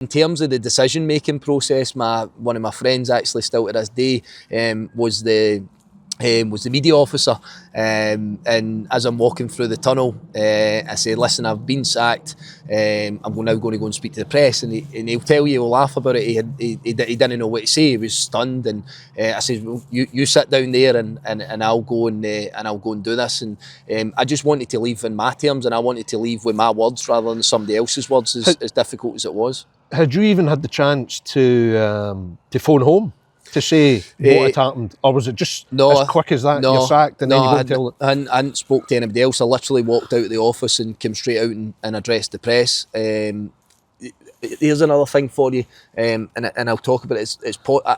In terms of the decision-making process, one of my friends actually still to this day was the media officer, and as I'm walking through the tunnel, I said, "Listen, I've been sacked. I'm now going to go and speak to the press," and he'll tell you, he'll laugh about it. He didn't know what to say. He was stunned, and I said, "Well, you sit down there, and I'll go and I'll go and do this." And I just wanted to leave in my terms, and I wanted to leave with my words rather than somebody else's words, as difficult as it was. Had you even had the chance to phone home to say what had happened, or was it just as quick as that? You're sacked, and then you go and tell it? I hadn't spoke to anybody else. I literally walked out of the office and came straight out and addressed the press. Here's another thing for you, and I'll talk about it.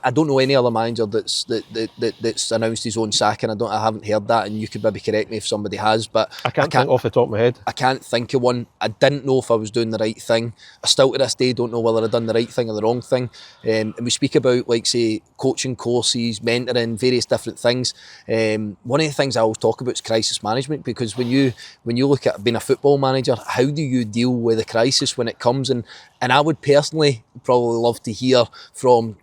I don't know any other manager that's announced his own sacking. I haven't heard that, and you could maybe correct me if somebody has, but I can't think off the top of my head. I can't think of one. I didn't know if I was doing the right thing. I still to this day don't know whether I've done the right thing or the wrong thing. And we speak about, like, say, coaching courses, mentoring, various different things. One of the things I always talk about is crisis management, because when you look at being a football manager, how do you deal with a crisis when it comes? And I would personally probably love to hear from,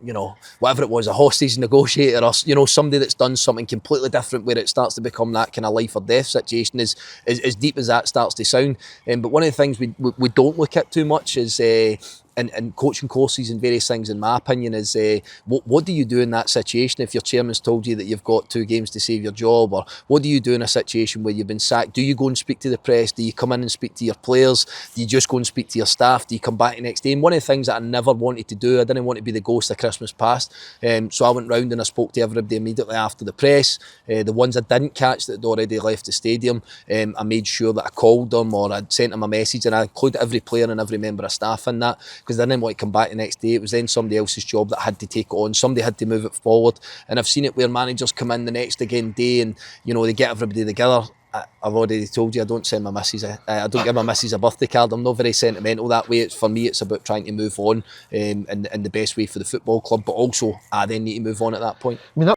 whatever it was, a hostage negotiator, or, somebody that's done something completely different where it starts to become that kind of life or death situation, as deep as that starts to sound. But one of the things we don't look at too much is, and coaching courses and various things, in my opinion, is what do you do in that situation if your chairman's told you that you've got 2 games to save your job? Or what do you do in a situation where you've been sacked? Do you go and speak to the press? Do you come in and speak to your players? Do you just go and speak to your staff? Do you come back the next day? And one of the things that I never wanted to do, I didn't want to be the ghost of Christmas past, so I went round and I spoke to everybody immediately after the press. The ones I didn't catch that had already left the stadium, I made sure that I called them or I'd sent them a message, and I included every player and every member of staff in that, because I didn't want to come back the next day. It was then somebody else's job that had to take it on. Somebody had to move it forward. And I've seen it where managers come in the next day and they get everybody together. I've already told you, I don't send my missus I don't give my missus a birthday card. I'm not very sentimental that way. For me, it's about trying to move on in the best way for the football club, but also I then need to move on at that point. I mean,